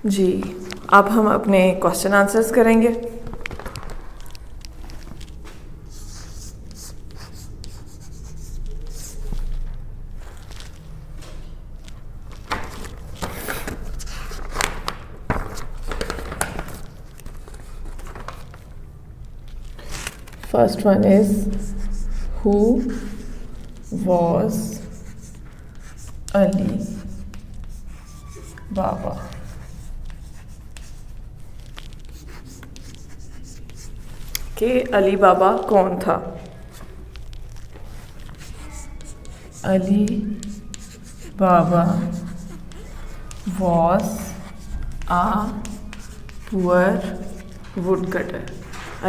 जी, अब हम अपने क्वेश्चन आंसर्स करेंगे। First one is who was Ali Baba. के अली बाबा कौन था? अली बाबा was a poor woodcutter।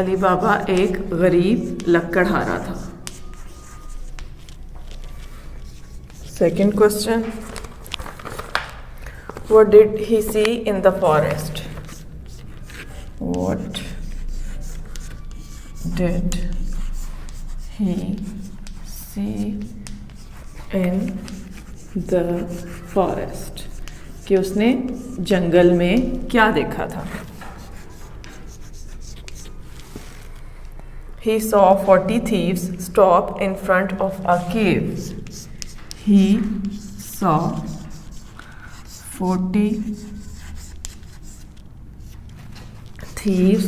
Ali बाबा एक गरीब लकड़हारा था। Second question, what did he see in the forest? What did he see in the forest? कि उसने जंगल में क्या देखा था? He saw 40 thieves stop in front of a cave. He saw 40 thieves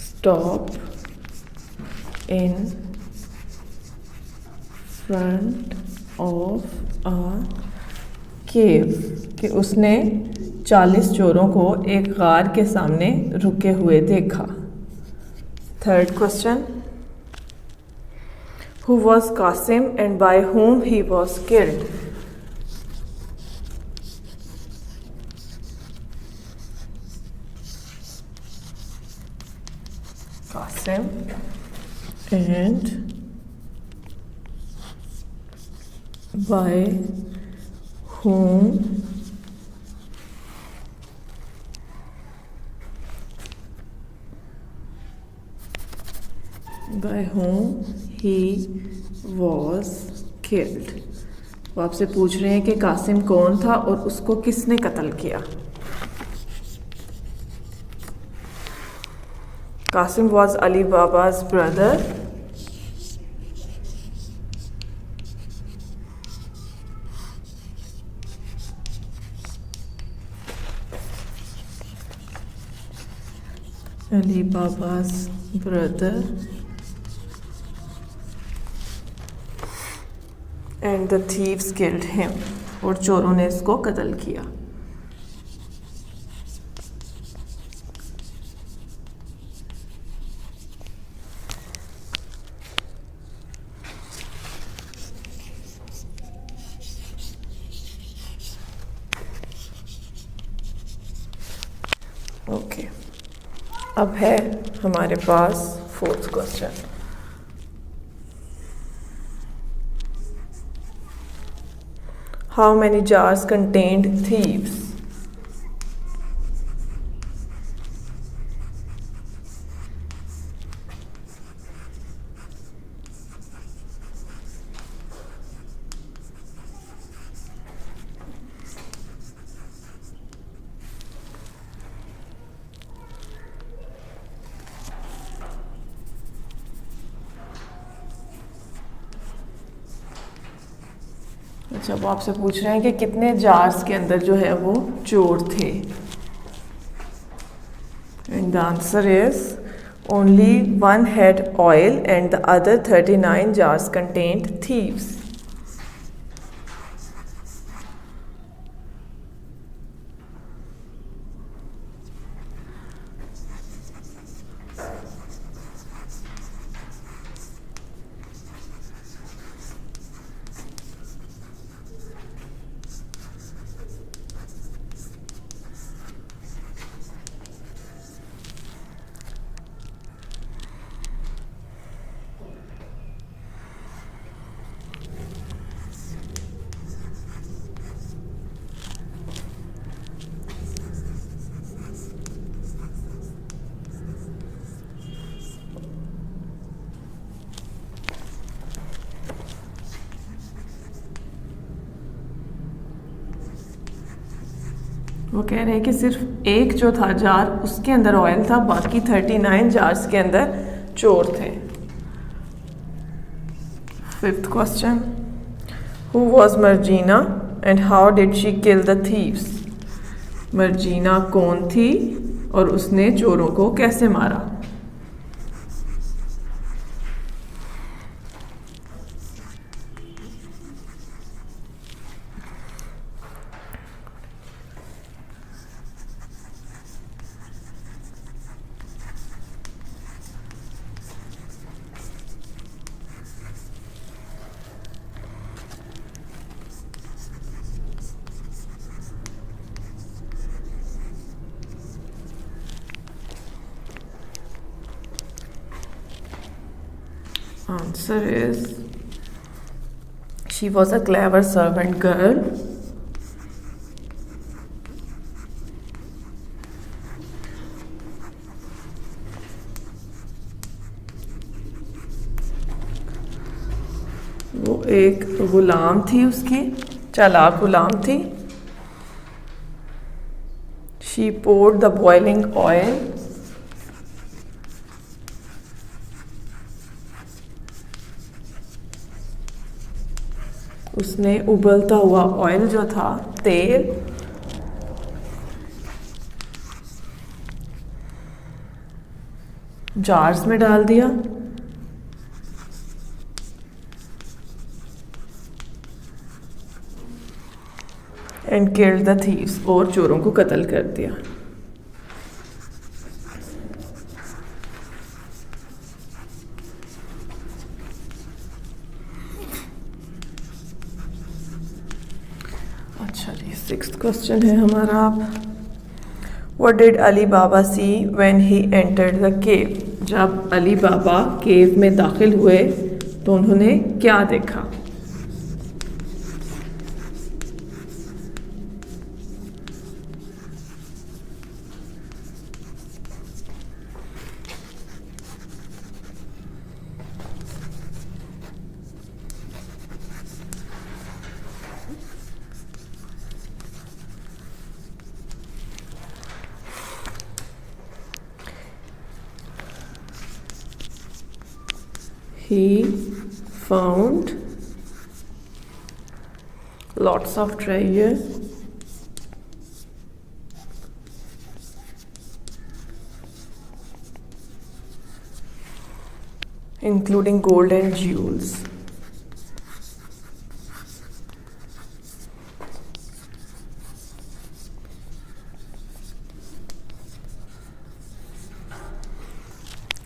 stop in front of a cave। कि उसने 40 चोरों को एक गार के सामने रुके हुए देखा। Third question, who was Qasim and by whom he was killed? Qasim and by whom he was killed। वो आपसे पूछ रहे हैं कि कासिम कौन था और उसको किसने कत्ल किया। Qasim was Ali Baba's brother Ali Baba's brother and the thieves killed him। और चोरों ने इसको कत्ल किया। ओके, अब है हमारे पास fourth question. How many jars contained thieves? अच्छा, वो आपसे पूछ रहे हैं कि कितने जार्स के अंदर जो है वो चोर थे। And the answer is only one had oil and the other 39 jars contained thieves। वो कह रहे हैं कि सिर्फ एक जो था जार उसके अंदर ऑयल था, बाकी 39 जार्स के अंदर चोर थे। Fifth question, who was Marjina and how did she kill the thieves? Marjina कौन थी और उसने चोरों को कैसे मारा? Answer is she was a clever servant girl. वो एक गुलाम थी, उसकी चालाक गुलाम थी। She poured the boiling oil. उसने उबलता हुआ ऑयल जो था, तेल, जार्स में डाल दिया एंड किल्ड द थीव्स, और चोरों को कत्ल कर दिया। अच्छा जी, सिक्स्थ क्वेश्चन है हमारा। What did Ali Baba see when he entered the cave? जब अली बाबा केव में दाखिल हुए तो उन्होंने क्या देखा? He found lots of treasure, including gold and jewels.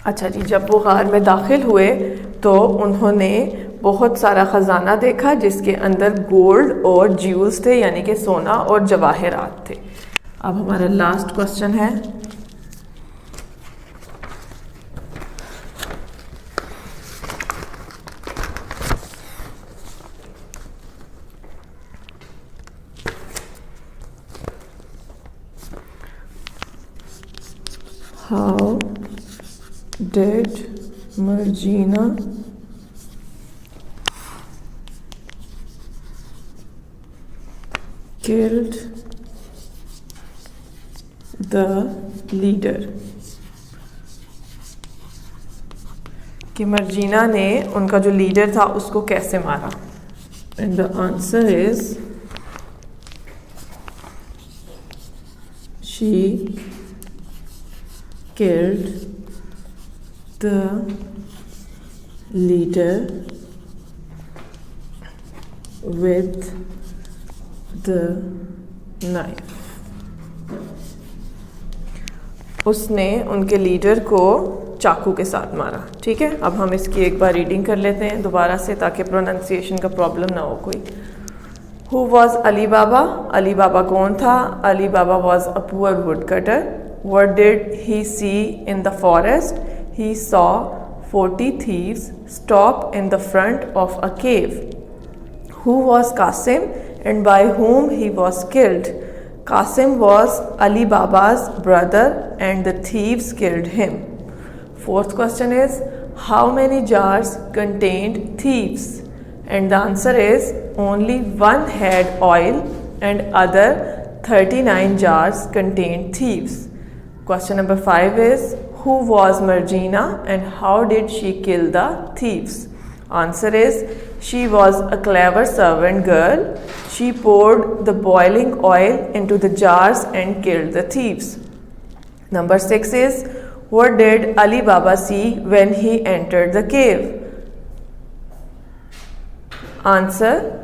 अच्छा जी, जब वो गार में दाखिल हुए तो उन्होंने बहुत सारा ख़जाना देखा जिसके अंदर गोल्ड और ज्यूल्स थे, यानी कि सोना और जवाहरात थे। अब हमारा लास्ट क्वेश्चन है, how did Marjina killed the leader? कि मर्जीना ने उनका जो लीडर था उसको कैसे मारा? And the answer is she killed the leader with the knife. उसने उनके लीडर को चाकू के साथ मारा। ठीक है, अब हम इसकी एक बार रीडिंग कर लेते हैं दोबारा से ताकि प्रोनाउंसिएशन का प्रॉब्लम ना हो कोई। Who was अली बाबा? अली बाबा कौन था? अली बाबा was a poor woodcutter. What did he see in the forest? He saw 40 thieves stop in the front of a cave. Who was Qasim and by whom he was killed? Qasim was Ali Baba's brother and the thieves killed him. Fourth question is, how many jars contained thieves? And the answer is only one had oil and other 39 jars contained thieves. Question number 5 is, who was Margina and how did she kill the thieves? Answer is, she was a clever servant girl. She poured the boiling oil into the jars and killed the thieves. Number 6 is, what did Ali Baba see when he entered the cave? Answer,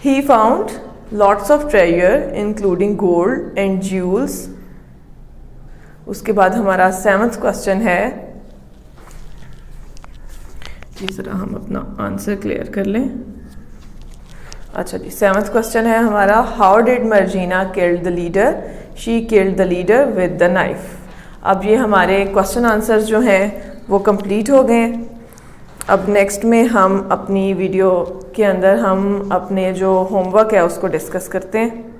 he found lots of treasure including gold and jewels. उसके बाद हमारा 7th question है, जी ज़रा हम अपना answer clear कर लें। अच्छा जी, 7th क्वेश्चन है हमारा, how did Marjina killed the leader? She killed the leader with the knife. अब ये हमारे क्वेश्चन आंसर जो हैं वो कंप्लीट हो गए। अब नेक्स्ट में हम अपनी वीडियो के अंदर हम अपने जो होमवर्क है उसको डिस्कस करते हैं।